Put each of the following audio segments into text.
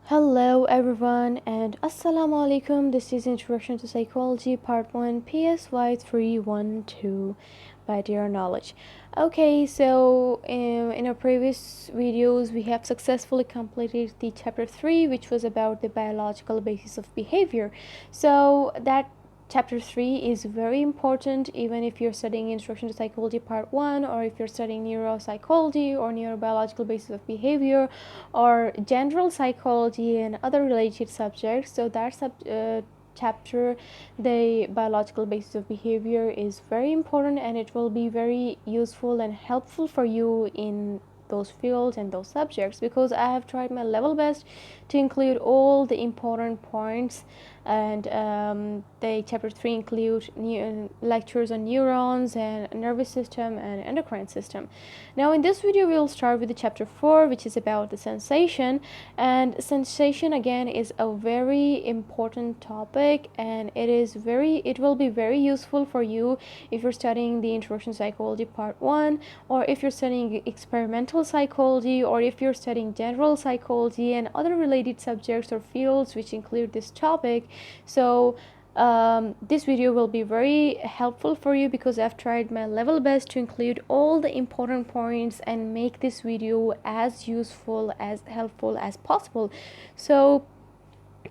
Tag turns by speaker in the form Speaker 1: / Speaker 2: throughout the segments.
Speaker 1: Hello everyone and Assalamu alaikum. This is Introduction to Psychology Part 1 PSY 312 by Dear Knowledge. Okay, so in our previous videos we have successfully completed the chapter 3, which was about the biological basis of behavior. So that Chapter 3 is very important even if you're studying Introduction to Psychology Part 1, or if you're studying neuropsychology or neurobiological basis of behavior or general psychology and other related subjects. So that chapter, the biological basis of behavior, is very important, and it will be very useful and helpful for you in those fields and those subjects, because I have tried my level best to include all the important points. And the chapter 3 include lectures on neurons and nervous system and endocrine system. Now in this video we'll start with the chapter 4, which is about the sensation. And sensation again is a very important topic, and it will be very useful for you if you're studying the Introduction to Psychology Part 1, or if you're studying experimental psychology, or if you're studying general psychology and other related subjects or fields which include this topic. So this video will be very helpful for you, because I've tried my level best to include all the important points and make this video as useful, as helpful as possible. So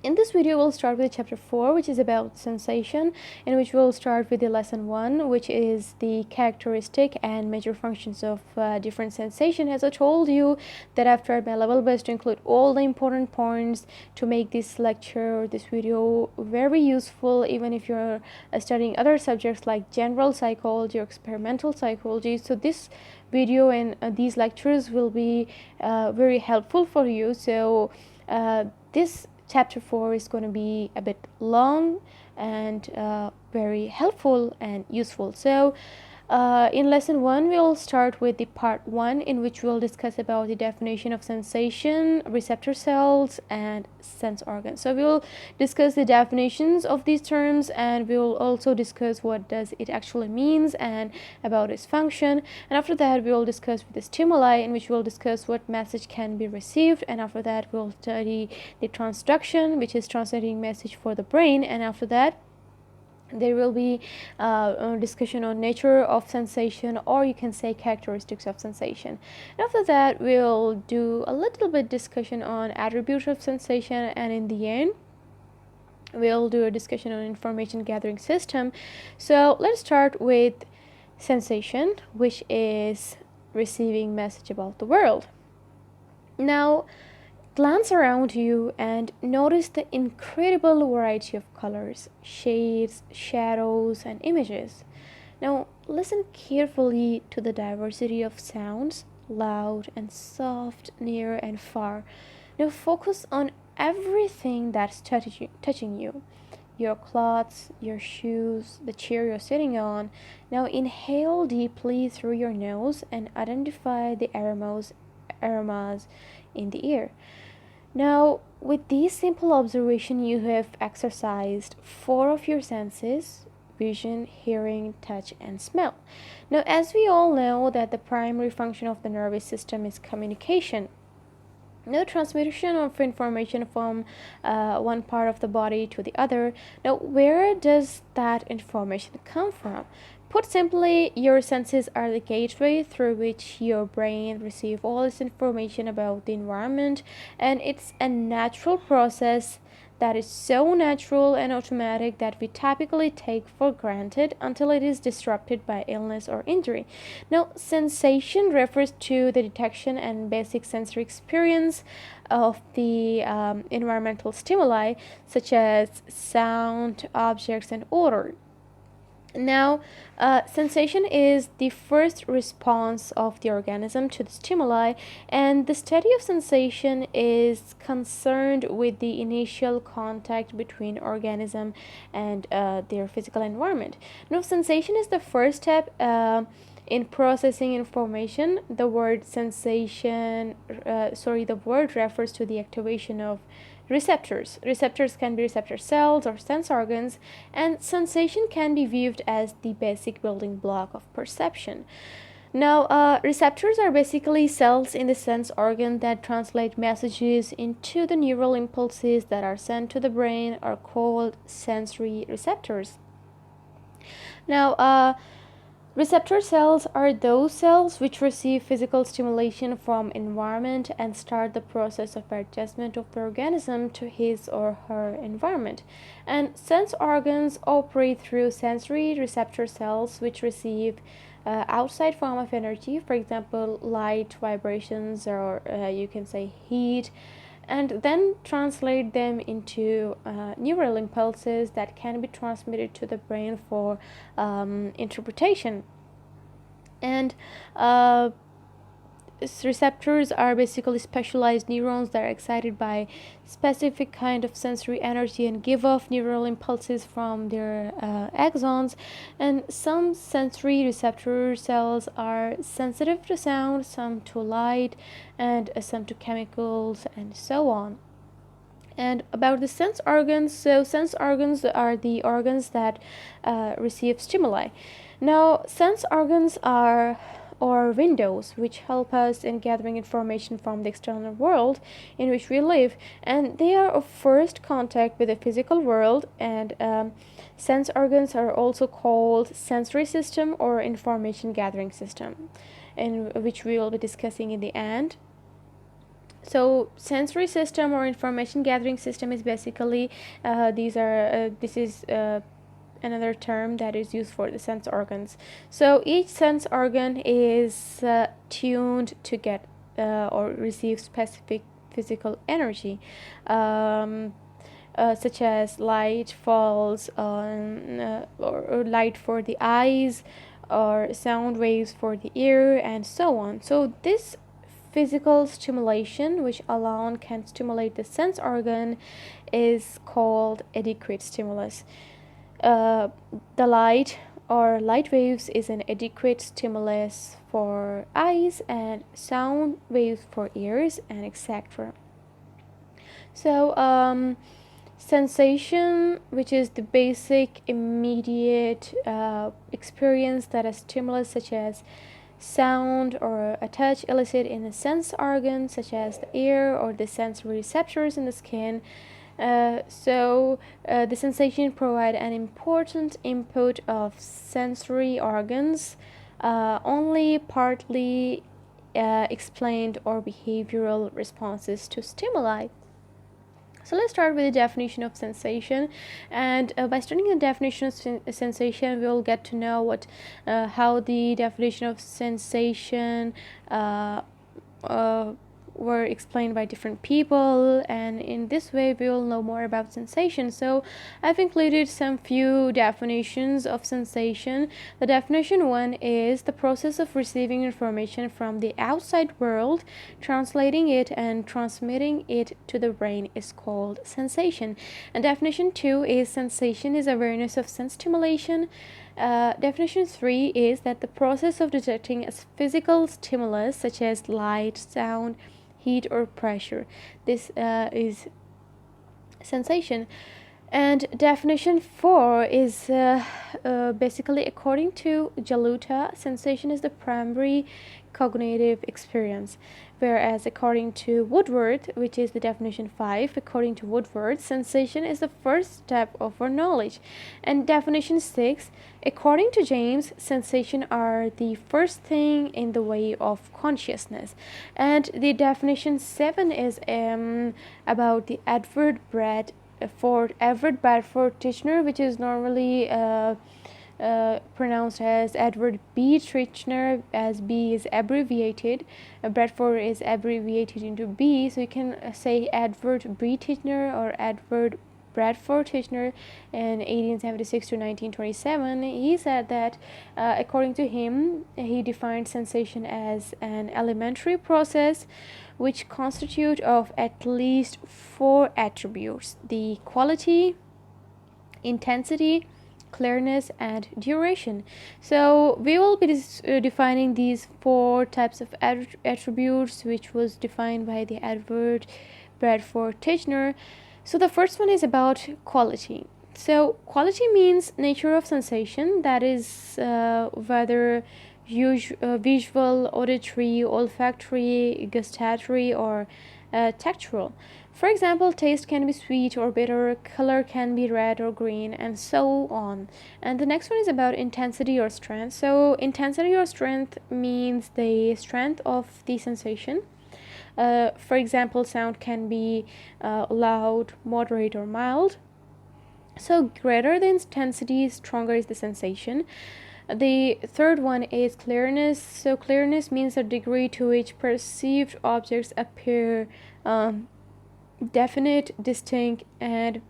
Speaker 1: in this video we'll start with chapter 4, which is about sensation, in which we'll start with the lesson 1, which is the characteristic and major functions of different sensation. As I told you that I've tried my level best to include all the important points to make this video very useful, even if you're studying other subjects like general psychology or experimental psychology. So this video and these lectures will be very helpful for you. So this chapter 4 is going to be a bit long and very helpful and useful. So in lesson 1 we'll start with the part 1, in which we'll discuss about the definition of sensation, receptor cells and sense organs. So we'll discuss the definitions of these terms, and we'll also discuss what does it actually means and about its function. And after that we'll discuss the stimuli, in which we'll discuss what message can be received. And after that we'll study the transduction, which is translating message for the brain. And after that there will be a discussion on nature of sensation, or you can say characteristics of sensation. And after that we'll do a little bit discussion on attributes of sensation, and in the end we'll do a discussion on information gathering system. So let's start with sensation, which is receiving message about the world. Now glance around you and notice the incredible variety of colors, shades, shadows, and images. Now listen carefully to the diversity of sounds, loud and soft, near and far. Now focus on everything that's touching you. Your clothes, your shoes, the chair you're sitting on. Now inhale deeply through your nose and identify the aromas in the air. Now, with these simple observations, you have exercised 4 of your senses: vision, hearing, touch, and smell. Now, as we all know that the primary function of the nervous system is communication. No transmission of information from one part of the body to the other. Now, where does that information come from? Put simply, your senses are the gateway through which your brain receives all this information about the environment, and it's a natural process that is so natural and automatic that we typically take for granted until it is disrupted by illness or injury. Now, sensation refers to the detection and basic sensory experience of the environmental stimuli, such as sound, objects, and odor. Now, sensation is the first response of the organism to the stimuli, and the study of sensation is concerned with the initial contact between organism and their physical environment. Now, sensation is the first step in processing information. The word refers to the activation of receptors. Receptors can be receptor cells or sense organs, and sensation can be viewed as the basic building block of perception. Now, receptors are basically cells in the sense organ that translate messages into the neural impulses that are sent to the brain, are called sensory receptors. Now, receptor cells are those cells which receive physical stimulation from environment and start the process of adjustment of the organism to his or her environment. And sense organs operate through sensory receptor cells which receive outside form of energy, for example, light, vibrations, or you can say heat, and then translate them into neural impulses that can be transmitted to the brain for interpretation. And receptors are basically specialized neurons that are excited by specific kind of sensory energy and give off neural impulses from their axons. And some sensory receptor cells are sensitive to sound, some to light, and some to chemicals, and so on. And about the sense organs, so sense organs are the organs that receive stimuli. Now, sense organs are or windows which help us in gathering information from the external world in which we live, and they are of first contact with the physical world. And sense organs are also called sensory system or information gathering system, in which we will be discussing in the end. So sensory system or information gathering system is basically this is another term that is used for the sense organs. So each sense organ is tuned to get or receive specific physical energy, such as light falls on or light for the eyes, or sound waves for the ear, and so on. So this physical stimulation, which alone can stimulate the sense organ, is called adequate stimulus. The light or light waves is an adequate stimulus for eyes, and sound waves for ears, and etc. So sensation, which is the basic immediate experience that a stimulus such as sound or a touch elicit in a sense organ such as the ear or the sensory receptors in the skin. The sensation provide an important input of sensory organs, only partly explained or behavioral responses to stimuli. So let's start with the definition of sensation, and by studying the definition of sensation, we'll get to know how the definition of sensation were explained by different people, and in this way we will know more about sensation. So I've included some few definitions of sensation. The definition 1 is the process of receiving information from the outside world, translating it and transmitting it to the brain is called sensation. And definition 2 is sensation is awareness of sense stimulation. Definition 3 is that the process of detecting a physical stimulus such as light, sound, heat, or pressure. This is sensation. And definition 4 is basically, according to Jaluta, sensation is the primary cognitive experience, whereas according to Woodward, which is the definition 5, according to Woodward, sensation is the first step of our knowledge. And definition 6, according to James, sensation are the first thing in the way of consciousness. And the definition 7 is about the Edward Bradford Titchener, which is normally pronounced as Edward B. Titchener, as B is abbreviated. Bradford is abbreviated into B, so you can say Edward B. Titchener or Edward Bradford Titchener in 1876 to 1927. He said that according to him, he defined sensation as an elementary process which constitute of at least 4 attributes: the quality, intensity, clearness, and duration. So we will be defining these 4 types of attributes, which was defined by the Edward Bradford Titchener. So the first one is about quality. So quality means nature of sensation, that is whether visual, auditory, olfactory, gustatory, or tactual. For example, taste can be sweet or bitter, color can be red or green, and so on. And the next one is about intensity or strength. So, intensity or strength means the strength of the sensation. For example, sound can be loud, moderate, or mild. So, greater the intensity, stronger is the sensation. The third one is clearness. So, clearness means the degree to which perceived objects appear definite, distinct, and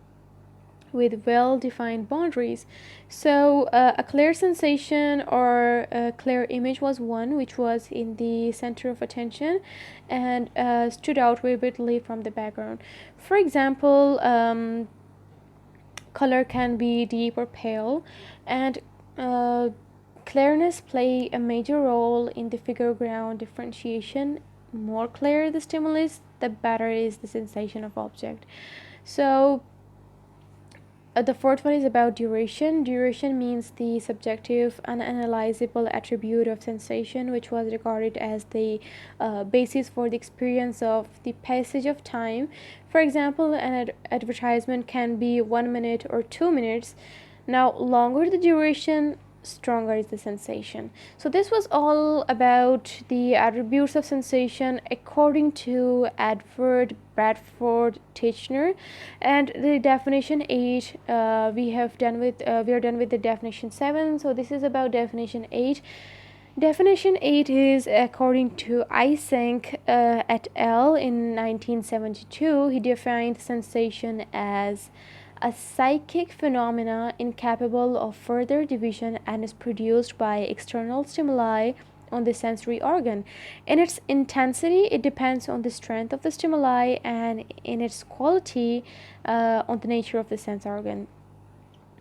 Speaker 1: with well defined boundaries. So, a clear sensation or a clear image was one which was in the center of attention and stood out vividly from the background. For example, color can be deep or pale, and clearness play a major role in the figure ground differentiation. More clear the stimulus, the better is the sensation of object. So the fourth one is about duration. Duration means the subjective, unanalyzable attribute of sensation, which was regarded as the basis for the experience of the passage of time. For example, an advertisement can be 1 minute or 2 minutes. Now, longer the duration, stronger is the sensation. So this was all about the attributes of sensation according to Edward Bradford Titchener, and the definition 8 we are done with the definition 7. So this is about definition 8. Definition 8 is according to Eysenck et al. In 1972. He defined sensation as a psychic phenomena incapable of further division and is produced by external stimuli on the sensory organ. In its intensity, it depends on the strength of the stimuli, and in its quality, on the nature of the sense organ.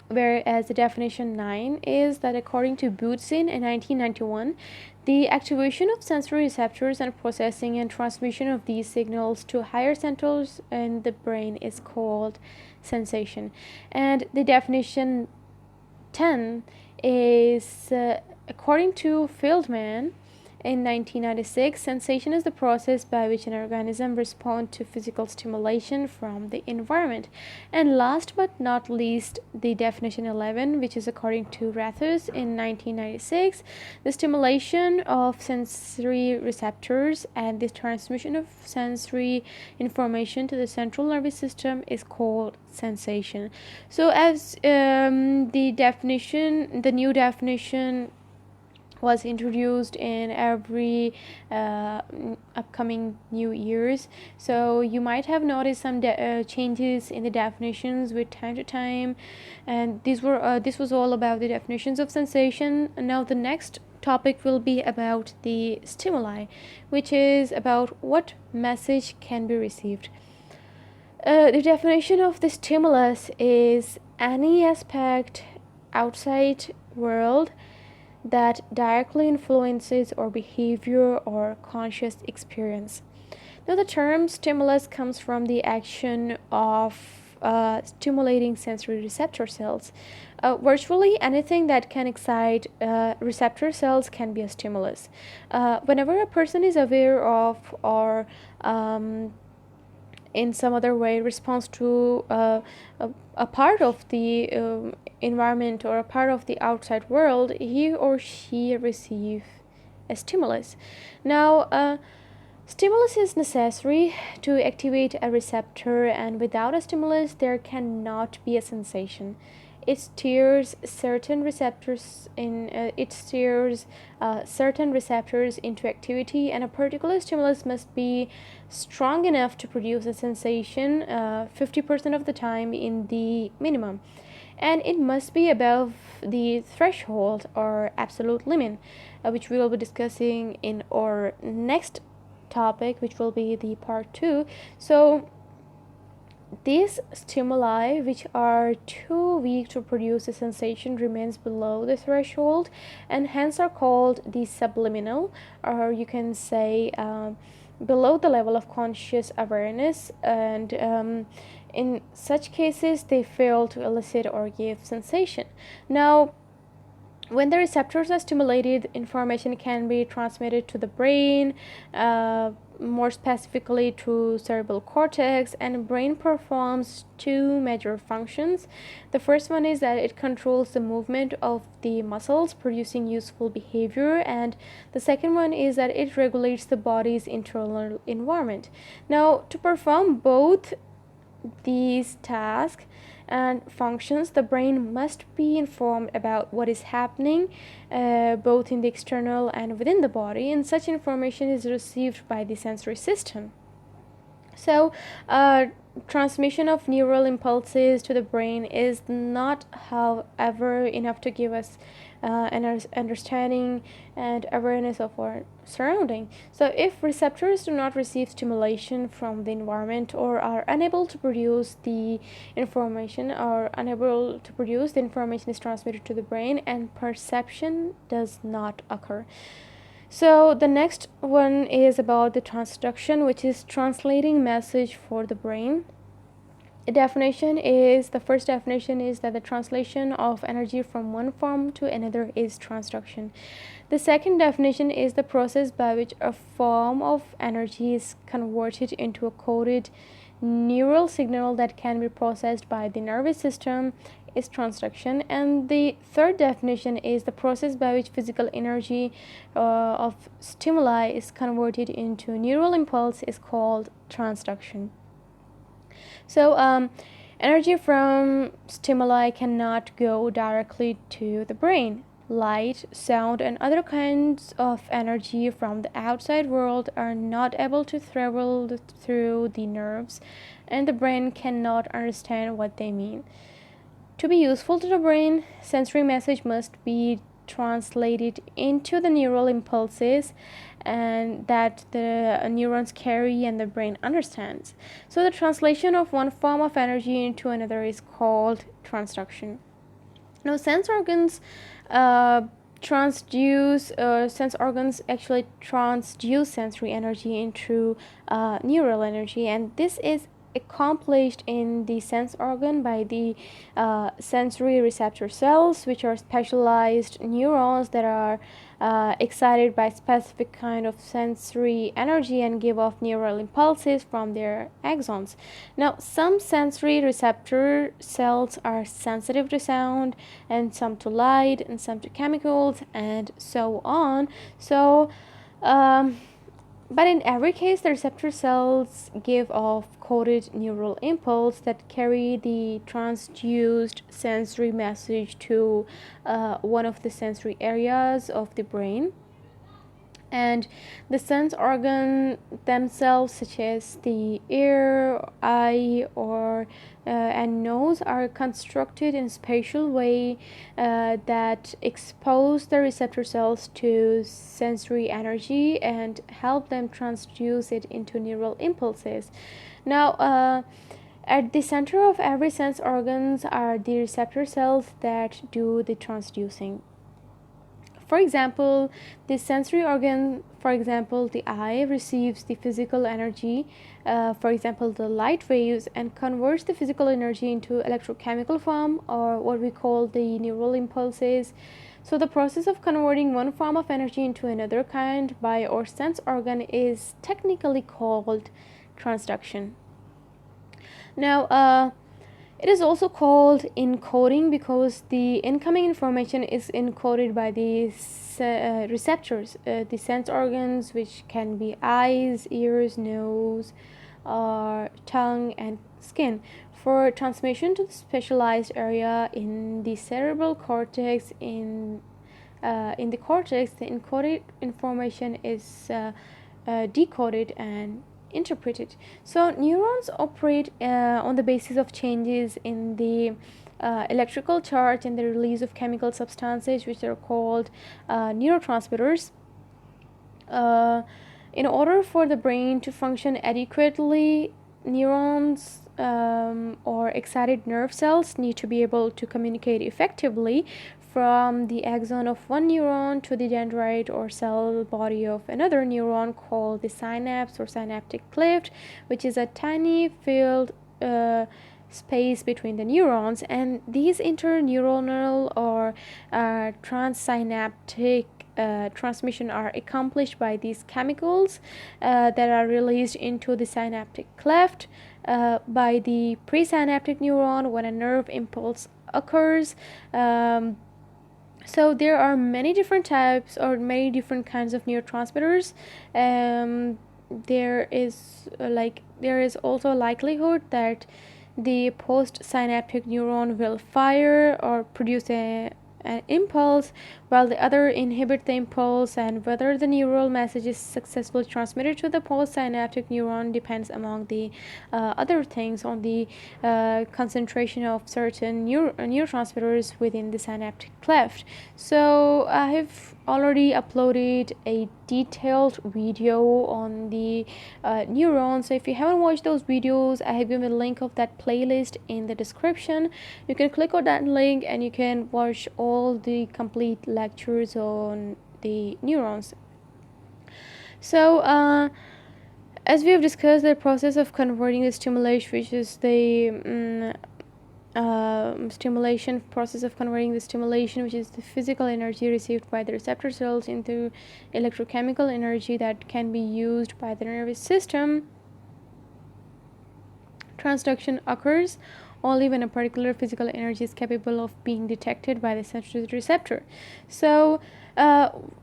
Speaker 1: Whereas the definition 9 is that according to Bootzin in 1991, the activation of sensory receptors and processing and transmission of these signals to higher centers in the brain is called sensation. And the definition 10 is according to Feldman in 1996, sensation is the process by which an organism responds to physical stimulation from the environment. And last but not least, the definition 11, which is according to Rathus in 1996, the stimulation of sensory receptors and the transmission of sensory information to the central nervous system is called sensation. So as the new definition was introduced in every upcoming new years, so you might have noticed some changes in the definitions with time to time, and this was all about the definitions of sensation. Now the next topic will be about the stimuli, which is about what message can be received. The definition of the stimulus is any aspect outside world that directly influences our behavior or conscious experience. Now, the term stimulus comes from the action of stimulating sensory receptor cells. Virtually anything that can excite receptor cells can be a stimulus. Whenever a person is aware of or in some other way responds to a part of the environment or a part of the outside world, he or she receives a stimulus. Now, stimulus is necessary to activate a receptor, and without a stimulus, there cannot be a sensation. It steers certain receptors into activity, and a particular stimulus must be strong enough to produce a sensation 50% of the time in the minimum, and it must be above the threshold or absolute limit, which we will be discussing in our next topic, which will be the part 2. So these stimuli, which are too weak to produce a sensation, remains below the threshold and hence are called the subliminal, or you can say below the level of conscious awareness, and in such cases they fail to elicit or give sensation. Now, When the receptors are stimulated, information can be transmitted to the brain, more specifically to cerebral cortex, and brain performs two major functions. The first one is that it controls the movement of the muscles, producing useful behavior, and the second one is that it regulates the body's internal environment. Now, to perform both these tasks and functions, the brain must be informed about what is happening both in the external and within the body, and such information is received by the sensory system. So, transmission of neural impulses to the brain is not, however, enough to give us an understanding and awareness of our surrounding. So, if receptors do not receive stimulation from the environment or are unable to produce the information, is transmitted to the brain, and perception does not occur. So the next one is about the transduction, which is translating message for the brain. The first definition is that the translation of energy from one form to another is transduction. The second definition is the process by which a form of energy is converted into a coded neural signal that can be processed by the nervous system is transduction. And the third definition is the process by which physical energy of stimuli is converted into neural impulse is called transduction. So energy from stimuli cannot go directly to the brain. Light, sound, and other kinds of energy from the outside world are not able to travel through the nerves, and the brain cannot understand what they mean. To be useful to the brain, sensory message must be translated into the neural impulses and that the neurons carry and the brain understands. So the translation of one form of energy into another is called transduction. Now, sense organs actually transduce sensory energy into neural energy, and this is accomplished in the sense organ by the sensory receptor cells, which are specialized neurons that are excited by specific kind of sensory energy and give off neural impulses from their axons. Now, some sensory receptor cells are sensitive to sound, and some to light, and some to chemicals, and so on. But in every case, the receptor cells give off coded neural impulse that carry the transduced sensory message to one of the sensory areas of the brain. And the sense organ themselves, such as the ear, eye, or and nose, are constructed in a special way that expose the receptor cells to sensory energy and help them transduce it into neural impulses. Now, at the center of every sense organs are the receptor cells that do the transducing. For example, the sensory organ, for example, the eye, receives the physical energy, for example, the light waves, and converts the physical energy into electrochemical form, or what we call the neural impulses. So the process of converting one form of energy into another kind by our sense organ is technically called transduction. Now, it is also called encoding because the incoming information is encoded by the receptors, the sense organs, which can be eyes, ears, nose, tongue, and skin. For transmission to the specialized area in the cerebral cortex, in the cortex, the encoded information is decoded and interpreted. So neurons operate on the basis of changes in the electrical charge and the release of chemical substances, which are called neurotransmitters. In order for the brain to function adequately, neurons or excited nerve cells need to be able to communicate effectively from the axon of one neuron to the dendrite or cell body of another neuron, called the synapse or synaptic cleft, which is a tiny field space between the neurons, and these interneuronal or transsynaptic transmission are accomplished by these chemicals that are released into the synaptic cleft by the presynaptic neuron when a nerve impulse occurs. So there are many different types or many different kinds of neurotransmitters. There is also a likelihood that the postsynaptic neuron will fire or produce an impulse while the other inhibit the impulse, and whether the neural message is successfully transmitted to the postsynaptic neuron depends among the other things on the concentration of certain neurotransmitters within the synaptic cleft. So I have already uploaded a detailed video on the neurons. So if you haven't watched those videos, I have given a link of that playlist in the description. You can click on that link and you can watch all the complete lectures on the neurons. So as we have discussed, the process of converting the stimulation, which is the stimulation process of converting the stimulation, which is the physical energy received by the receptor cells, into electrochemical energy that can be used by the nervous system. Transduction occurs only when a particular physical energy is capable of being detected by the sensory receptor. So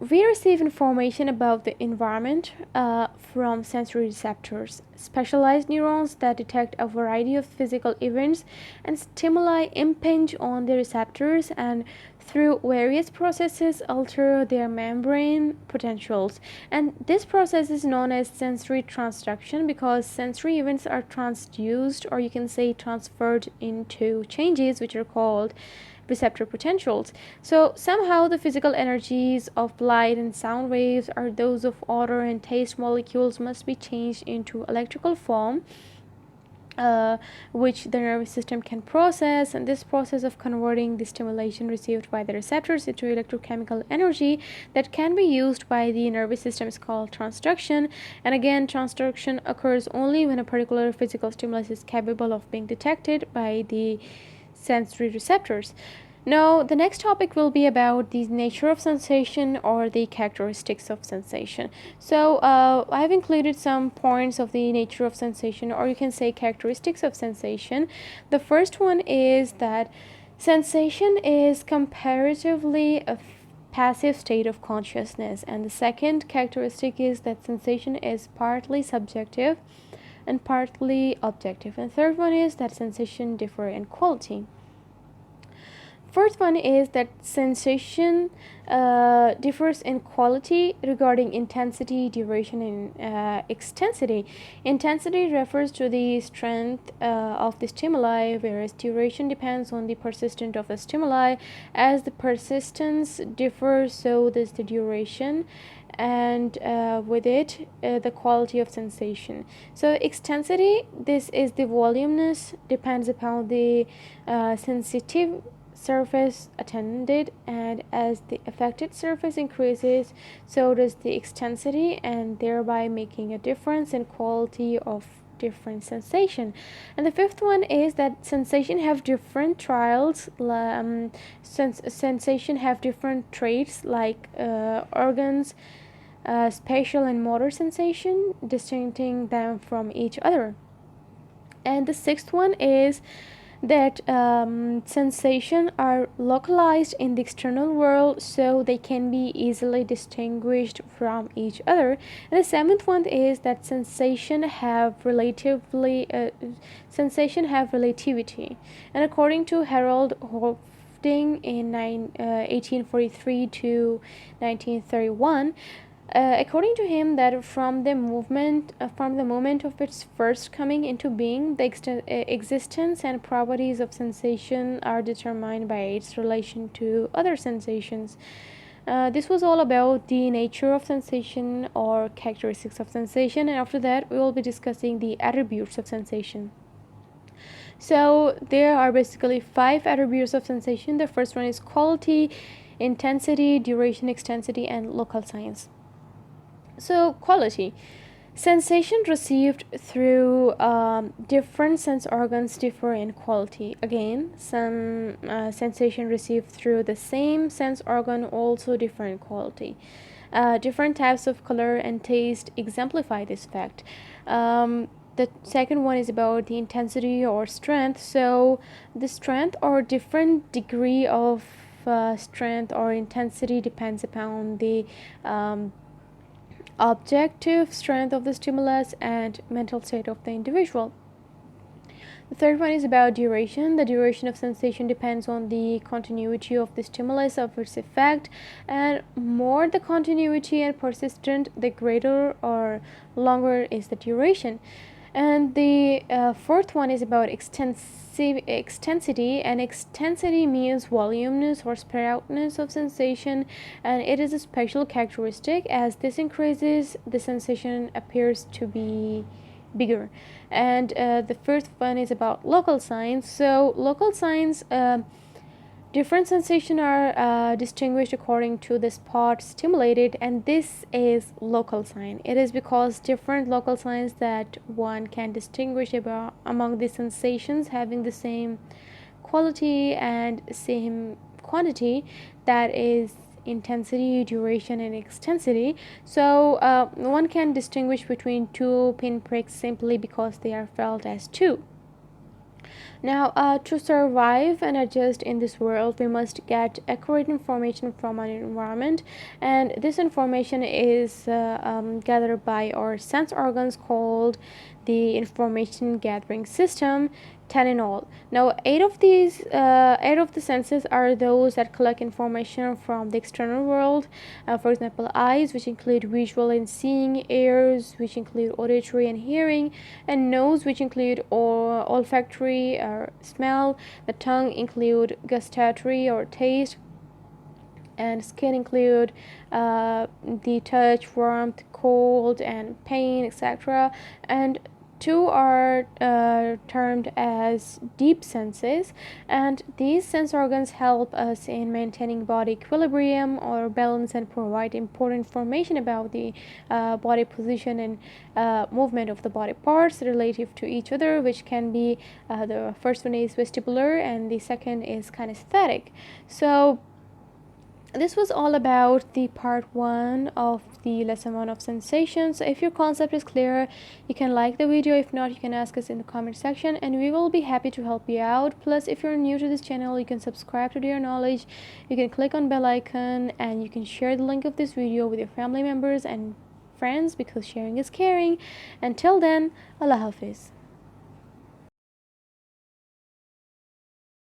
Speaker 1: we receive information about the environment from sensory receptors, specialized neurons that detect a variety of physical events and stimuli impinge on the receptors and through various processes alter their membrane potentials, and this process is known as sensory transduction because sensory events are transduced, or you can say transferred, into changes which are called receptor potentials. So somehow the physical energies of light and sound waves or those of odor and taste molecules must be changed into electrical form, which the nervous system can process, and this process of converting the stimulation received by the receptors into electrochemical energy that can be used by the nervous system is called transduction. And again, transduction occurs only when a particular physical stimulus is capable of being detected by the sensory receptors. Now, the next topic will be about the nature of sensation or the characteristics of sensation. So, I've included some points of the nature of sensation, or you can say characteristics of sensation. The first one is that sensation is comparatively a passive state of consciousness, and the second characteristic is that sensation is partly subjective and partly objective, and third one is that sensation differ in quality. First one is that sensation differs in quality regarding intensity, duration, and extensity. Intensity refers to the strength of the stimuli, whereas duration depends on the persistence of the stimuli. As the persistence differs, so does the duration, and with it the quality of sensation. So extensity, this is the voluminous, depends upon the sensitive surface attended, and as the affected surface increases, so does the extensity, and thereby making a difference in quality of different sensation. And the fifth one is that sensation have different trials. Sensation have different traits like organs, spatial and motor sensation, distincting them from each other. And the sixth one is that sensation are localized in the external world, so they can be easily distinguished from each other. And the seventh one is that sensation have relativity. And according to Harold Hofding in 1843 to 1931, according to him, that from the moment of its first coming into being, the existence and properties of sensation are determined by its relation to other sensations. This was all about the nature of sensation or characteristics of sensation, and after that we will be discussing the attributes of sensation. So there are basically 5 attributes of sensation. The first one is quality, intensity, duration, extensity, and local science. So quality. Sensation received through different sense organs differ in quality. Again, some sensation received through the same sense organ also differ in quality. Different types of color and taste exemplify this fact. The second one is about the intensity or strength. So, the strength or different degree of strength or intensity depends upon the objective strength of the stimulus and mental state of the individual. The third one is about duration. The duration of sensation depends on the continuity of the stimulus of its effect, and more the continuity and persistent, the greater or longer is the duration. And the fourth one is about extensity, and extensity means voluminous or spread outness of sensation, and it is a special characteristic. As this increases, the sensation appears to be bigger. And the fifth one is about local signs. So local signs, different sensations are distinguished according to the spot stimulated, and this is local sign. It is because different local signs that one can distinguish about among the sensations having the same quality and same quantity, that is intensity, duration, and extensity. So one can distinguish between two pinpricks simply because they are felt as two. Now, to survive and adjust in this world, we must get accurate information from our environment, and this information is gathered by our sense organs called the information gathering system, 10 in all. Now, eight of the senses are those that collect information from the external world. For example, eyes, which include visual and seeing; ears, which include auditory and hearing; and nose, which include olfactory or smell; the tongue include gustatory or taste; and skin include the touch, warmth, cold, and pain, etc. And two are termed as deep senses, and these sense organs help us in maintaining body equilibrium or balance and provide important information about the body position and movement of the body parts relative to each other, which can be the first one is vestibular and the second is kinesthetic. So this was all about the part 1 of the lesson 1 of sensations. So if your concept is clear, you can like the video. If not, you can ask us in the comment section and we will be happy to help you out. Plus, if you're new to this channel, you can subscribe to Dear Knowledge. You can click on bell icon and you can share the link of this video with your family members and friends, because sharing is caring. Until then, Allah Hafiz.